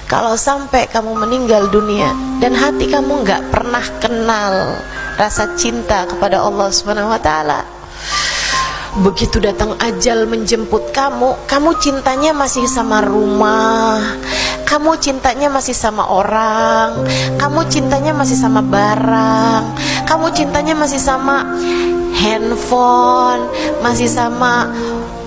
Kalau sampai kamu meninggal dunia dan hati kamu nggak pernah kenal rasa cinta kepada Allah Subhanahu wa Ta'ala, begitu datang ajal menjemput kamu, kamu cintanya masih sama rumah, kamu cintanya masih sama orang, kamu cintanya masih sama barang, kamu cintanya masih sama handphone, masih sama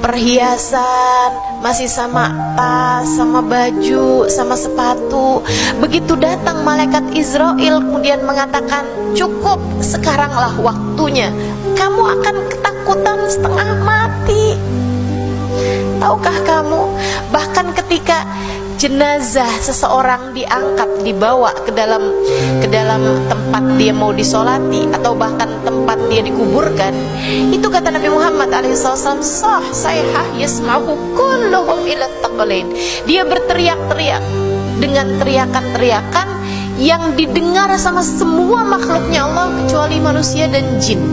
perhiasan, masih sama tas, sama baju, sama sepatu. Begitu datang malaikat Israel kemudian mengatakan, cukup, sekaranglah waktunya, kamu akan ketakutan setengah mati. Tahukah kamu, bahkan ketika jenazah seseorang diangkat, dibawa ke dalam tempat dia mau disolati, atau bahkan tempat dia dikuburkan, itu kata Nabi Muhammad SAW, sah sayhah yasma'u kulluhum ila thaqalain. Dia berteriak-teriak dengan teriakan-teriakan yang didengar sama semua makhluknya Allah kecuali manusia dan jin.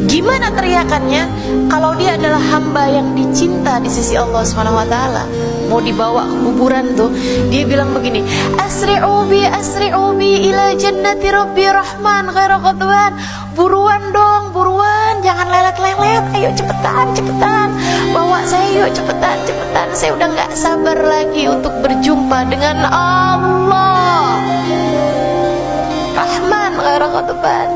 Gimana teriakannya? Kalau dia adalah hamba yang dicinta di sisi Allah Subhanahu wa Ta'ala, mau dibawa ke kuburan tuh, dia bilang begini, asri'u bi ila jannati rabbi rahman ghaira qadwan. Buruan dong, buruan, jangan lelet-lelet, ayo cepetan, bawa saya, yuk cepetan, saya udah gak sabar lagi untuk berjumpa dengan Allah Rahman ghaira qadwan.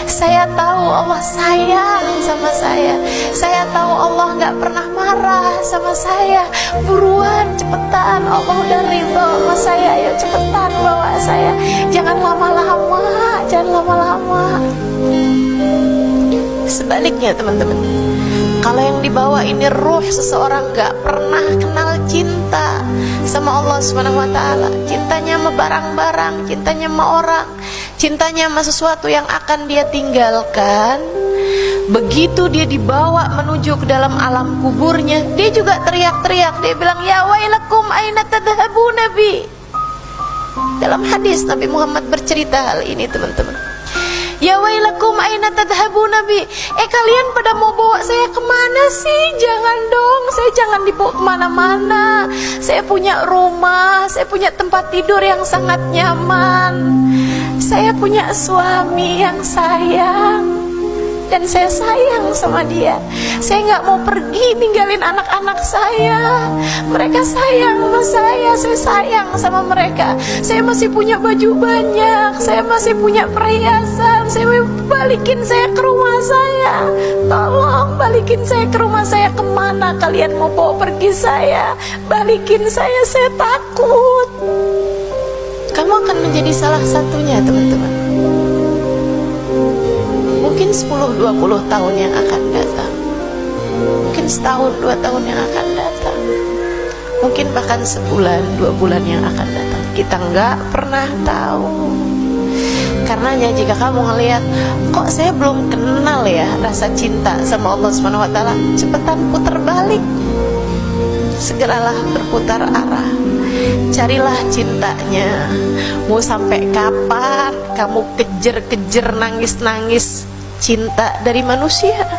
Saya tahu Allah sayang sama saya tahu Allah gak pernah marah sama saya. Buruan, cepetan, Allah udah ridho sama saya, ayo cepetan bawa saya, jangan lama-lama. Sebaliknya teman-teman, kalau yang dibawa ini ruh seseorang gak pernah kenal cinta sama Allah Subhanahu wa Ta'ala, cintanya sama barang-barang, cintanya sama orang, cintanya sama sesuatu yang akan dia tinggalkan. Begitu dia dibawa menuju ke dalam alam kuburnya, dia juga teriak-teriak, dia bilang, ya wailakum aina tadhhabuna bi. Dalam hadis Nabi Muhammad bercerita hal ini teman-teman. Ya wailakum aina tadhhabuna bi. Kalian pada mau bawa saya kemana sih? Jangan dong, saya jangan dibawa kemana-mana. Saya punya rumah, saya punya tempat tidur yang sangat nyaman, saya punya suami yang sayang, dan saya sayang sama dia. Saya nggak mau pergi ninggalin anak-anak saya. Mereka sayang sama saya sayang sama mereka. Saya masih punya baju banyak, saya masih punya perhiasan. Balikin saya ke rumah saya. Tolong balikin saya ke rumah saya. Kemana kalian mau bawa pergi saya? Balikin saya takut. Kamu akan menjadi salah satunya teman-teman. Mungkin 10-20 tahun yang akan datang, mungkin setahun 2 tahun yang akan datang, mungkin bahkan sebulan 2 bulan yang akan datang. Kita nggak pernah tahu. Karenanya jika kamu ngelihat, kok saya belum kenal ya rasa cinta sama Allah Subhanahu wa Ta'ala, cepetan putar balik, segeralah berputar arah, carilah cintanya. Mau sampai kapan kamu kejar-kejar, nangis-nangis cinta dari manusia?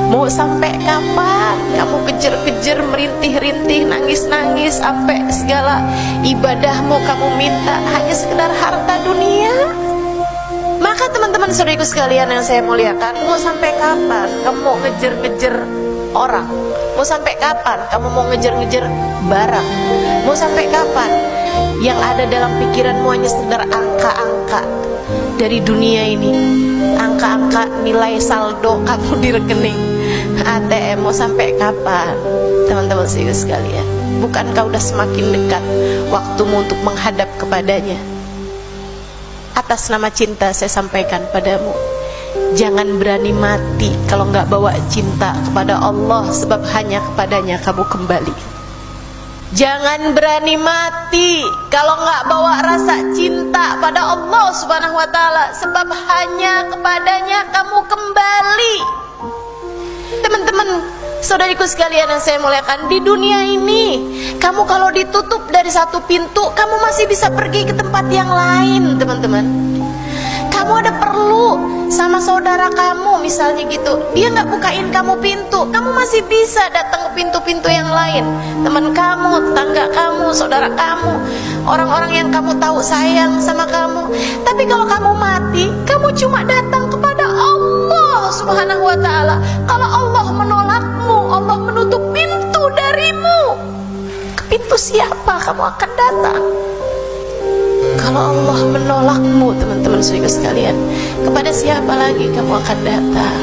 Mau sampai kapan kamu kejar-kejar, merintih-rintih, nangis-nangis, sampai segala ibadahmu kamu minta hanya sekedar harta dunia? Maka teman-teman saudariku sekalian yang saya muliakan, mau sampai kapan kamu mau ngejar-ngejar orang? Mau sampai kapan kamu mau ngejar-ngejar barang? Mau sampai kapan yang ada dalam pikiranmu hanya sekedar angka-angka dari dunia ini, angka-angka nilai saldo kamu di rekening ATM? Mau sampai kapan teman-teman sekalian? Bukankah udah semakin dekat waktumu untuk menghadap kepadanya? Atas nama cinta saya sampaikan padamu, jangan berani mati kalau nggak bawa cinta kepada Allah, sebab hanya kepadanya kamu kembali. Jangan berani mati kalau nggak bawa rasa cinta pada Allah Subhanahu wa Ta'ala, sebab hanya kepadanya kamu kembali. Teman-teman saudariku sekalian yang saya muliakan, di dunia ini kamu kalau ditutup dari satu pintu, kamu masih bisa pergi ke tempat yang lain teman-teman. kamu ada perlu sama saudara kamu misalnya gitu, dia nggak bukain kamu pintu, kamu masih bisa datang ke pintu-pintu yang lain, teman kamu, tetangga kamu, saudara kamu, orang-orang yang kamu tahu sayang sama kamu. Tapi kalau kamu mati, kamu cuma datang kepada Allah Subhanahu wa ta'ala. Kalau Allah menolakmu, Allah menutup pintu darimu, ke pintu siapa kamu akan datang? Kalau Allah menolakmu, teman-teman saudara sekalian, kepada siapa lagi kamu akan datang?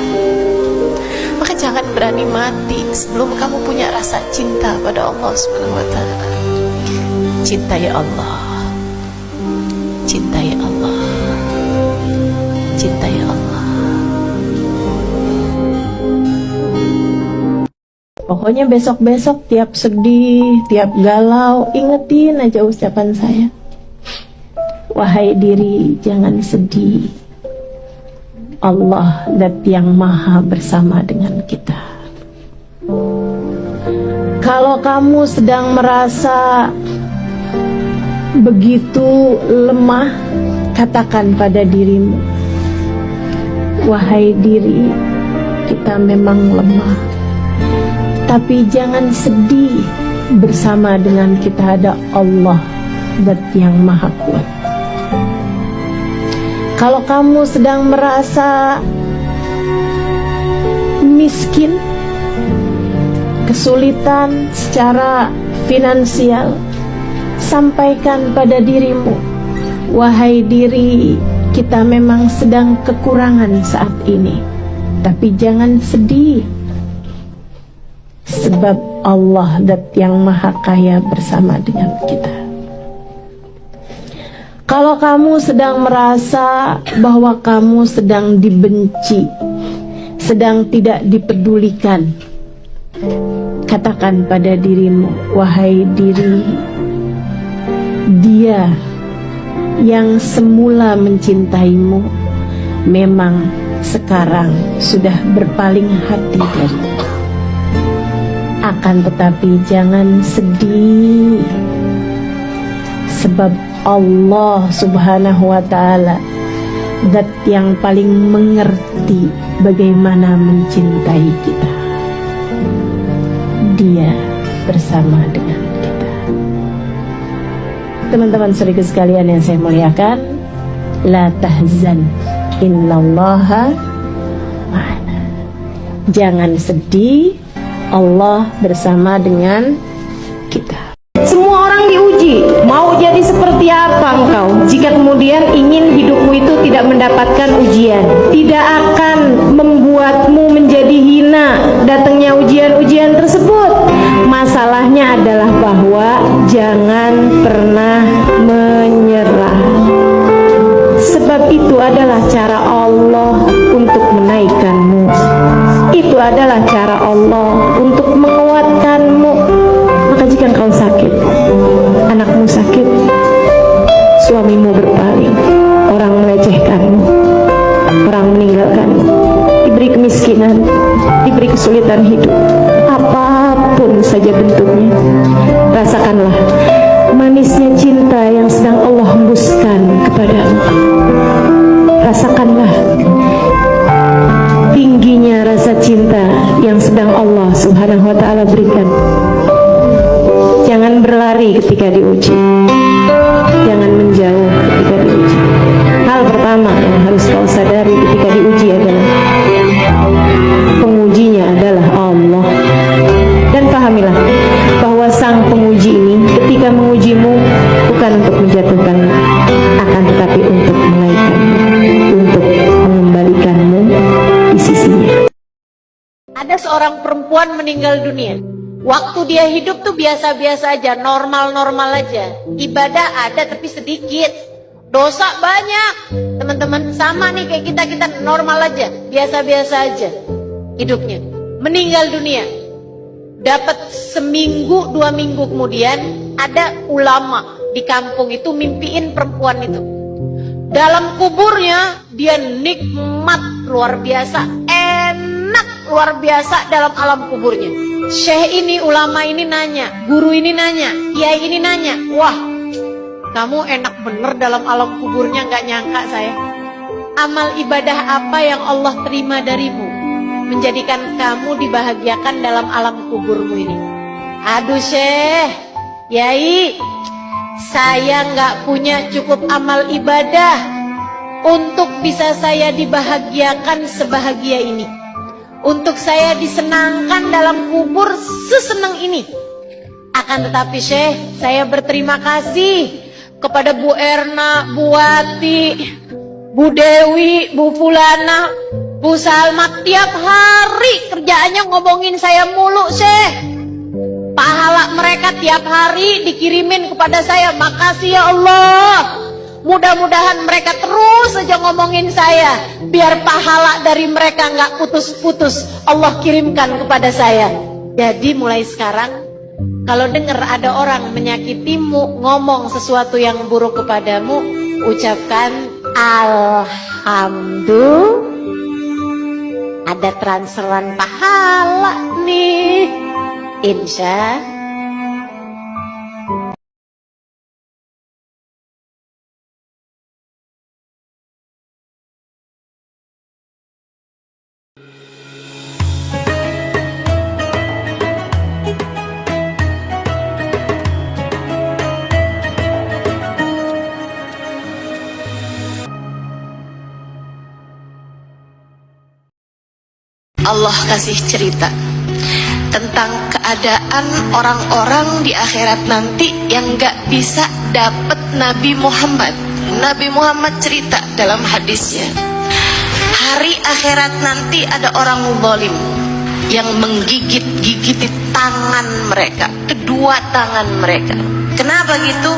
Maka jangan berani mati sebelum kamu punya rasa cinta pada Allah Subhanahu wa ta'ala. Cintai Allah, cintai Allah, cintai Allah. Pokoknya besok-besok tiap sedih, tiap galau, ingetin aja ucapan saya. Wahai diri, jangan sedih. Allah Dat yang Maha bersama dengan kita. Kalau kamu sedang merasa begitu lemah, katakan pada dirimu, wahai diri, kita memang lemah, tapi jangan sedih. Bersama dengan kita ada Allah Dat yang Maha Kuat. Kalau kamu sedang merasa miskin, kesulitan secara finansial, sampaikan pada dirimu, wahai diri, kita memang sedang kekurangan saat ini, tapi jangan sedih, sebab Allah Dat yang Maha Kaya bersama dengan kita. Kalau kamu sedang merasa bahwa kamu sedang dibenci, sedang tidak dipedulikan, katakan pada dirimu, wahai diri, Dia yang semula mencintaimu memang sekarang sudah berpaling hati darimu. Akan tetapi jangan sedih, sebab Allah Subhanahu wa ta'ala Dat yang paling mengerti bagaimana mencintai kita. Dia bersama dengan kita. Teman-teman saudara sekalian yang saya muliakan, la tahzan, innallaha ma'ana. Jangan sedih, Allah bersama dengan kita. Semua orang diuji, mau jadi seperti apa engkau jika kemudian ingin hidupmu itu tidak mendapatkan ujian, tidak akan membuatmu menjadi hina datangnya ujian-ujian tersebut. Masalahnya adalah bahwa jangan pernah menyerah, sebab itu adalah cara Allah untuk menaikkanmu, itu adalah cara Allah untuk menguatkanmu. Maka jika engkau sakit, anakmu sakit, suamimu berpaling, orang melecehkanmu, orang meninggalkanmu, diberi kemiskinan, diberi kesulitan hidup, apapun saja bentuknya, rasakanlah manisnya cinta yang sedang Allah hembuskan kepadamu. Rasakanlah tingginya rasa cinta yang sedang Allah Subhanahu wa ta'ala berikan. Jangan berlari ketika diuji, jangan menjauh ketika diuji. Hal pertama yang harus kau sadari ketika diuji adalah pengujinya adalah Allah. Dan pahamilah bahwa sang penguji ini ketika mengujimu bukan untuk menjatuhkanmu, akan tetapi untuk menaikkanmu, untuk mengembalikanmu di sisinya. Ada seorang perempuan meninggal dunia. Waktu dia hidup tuh biasa-biasa aja, normal-normal aja. Ibadah ada tapi sedikit, dosa banyak. Teman-teman sama nih kayak kita normal aja, biasa-biasa aja hidupnya. Meninggal dunia. Dapat seminggu 2 minggu kemudian ada ulama di kampung itu mimpiin perempuan itu. Dalam kuburnya dia nikmat luar biasa, enak luar biasa dalam alam kuburnya. Syekh ini, ulama ini nanya, guru ini nanya, kiai ini nanya, wah kamu enak bener dalam alam kuburnya, gak nyangka saya. Amal ibadah apa yang Allah terima darimu, menjadikan kamu dibahagiakan dalam alam kuburmu ini? Aduh Syekh, Yai, saya nggak punya cukup amal ibadah untuk bisa saya dibahagiakan sebahagia ini, untuk saya disenangkan dalam kubur sesenang ini. Akan tetapi Syekh, saya berterima kasih kepada Bu Erna, Bu Wati, Bu Dewi, Bu Fulana, Bu Salma. Tiap hari kerjaannya ngomongin saya mulu Syekh. Pahala mereka tiap hari dikirimin kepada saya. Makasih ya Allah. Mudah-mudahan mereka terus saja ngomongin saya, biar pahala dari mereka nggak putus-putus Allah kirimkan kepada saya. Jadi mulai sekarang, kalau dengar ada orang menyakitimu, ngomong sesuatu yang buruk kepadamu, ucapkan Alhamdulillah. Ada transferan pahala nih, insya. Allah kasih cerita tentang keadaan orang-orang di akhirat nanti yang gak bisa dapat Nabi Muhammad. Nabi Muhammad cerita dalam hadisnya, hari akhirat nanti ada orang zalim yang menggigit-gigiti tangan mereka, kedua tangan mereka. Kenapa gitu?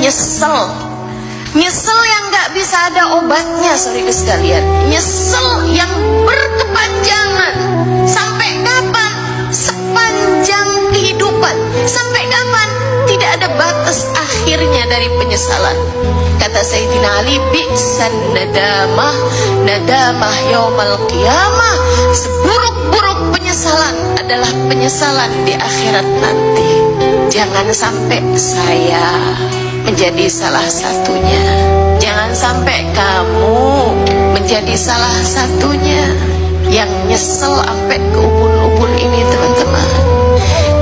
Nyesel. Nyesel yang gak bisa ada obatnya, saudara sekalian. Nyesel yang berkepanjangan. Sampai kapan? Sepanjang kehidupan. Sampai kapan? Tidak ada batas akhirnya dari penyesalan. Kata Sayyidina Ali, bi'san nadamah, nadamah yaumal qiyamah. Seburuk-buruk penyesalan adalah penyesalan di akhirat nanti. Jangan sampai saya menjadi salah satunya. Jangan sampai kamu menjadi salah satunya yang nyesel sampai ke ubun-ubun ini, teman-teman.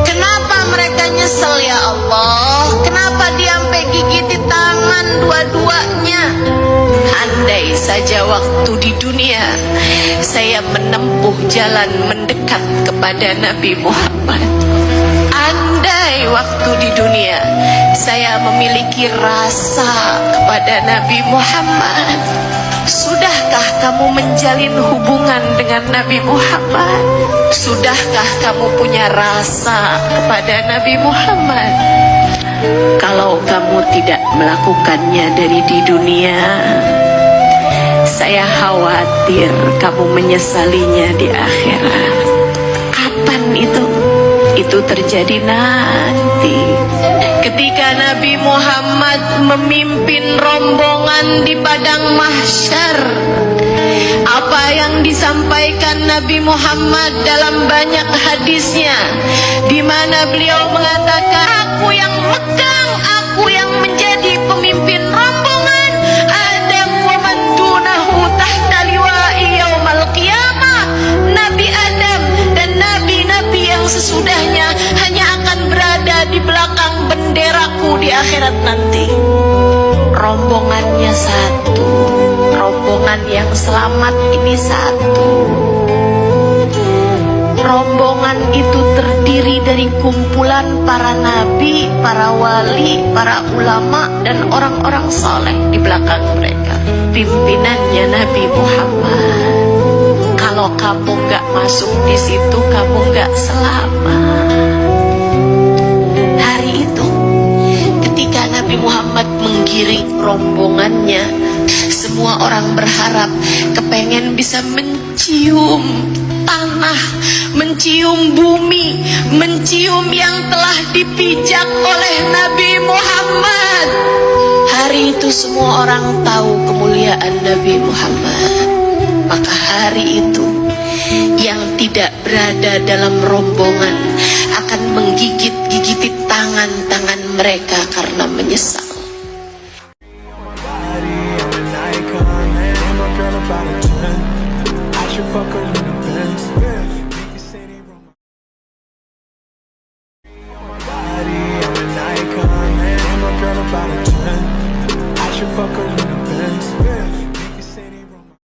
Kenapa mereka nyesel ya Allah? Kenapa dia sampai gigiti tangan dua-duanya? Andai saja waktu di dunia saya menempuh jalan mendekat kepada Nabi Muhammad. Andai waktu di dunia saya memiliki rasa kepada Nabi Muhammad. Sudahkah kamu menjalin hubungan dengan Nabi Muhammad? Sudahkah kamu punya rasa kepada Nabi Muhammad? Kalau kamu tidak melakukannya dari di dunia, saya khawatir kamu menyesalinya di akhirat. Kapan itu? Itu terjadi nanti ketika Nabi Muhammad memimpin rombongan di padang mahsyar. Apa yang disampaikan Nabi Muhammad dalam banyak hadisnya, di mana beliau mengatakan, aku yang megang, aku yang menjadi pemimpin rombongan. Adam wa man dunahu tahta liwa'i yaumal qiyamah. Nabi Adam dan nabi-nabi yang sesudahnya hanya akan berada di belakang benderaku di akhirat nanti. Rombongannya satu, rombongan yang selamat ini satu. Rombongan itu terdiri dari kumpulan para nabi, para wali, para ulama, dan orang-orang saleh di belakang mereka. Pimpinannya Nabi Muhammad. Kalau kamu gak masuk di situ, kamu gak selamat. Hari itu, ketika Nabi Muhammad menggiring rombongannya, semua orang berharap, kepengen bisa mencium tanah, mencium bumi, mencium yang telah dipijak oleh Nabi Muhammad. Hari itu semua orang tahu kemuliaan Nabi Muhammad. Maka hari itu yang tidak berada dalam rombongan akan menggigit-gigiti tangan-tangan mereka karena menyesal.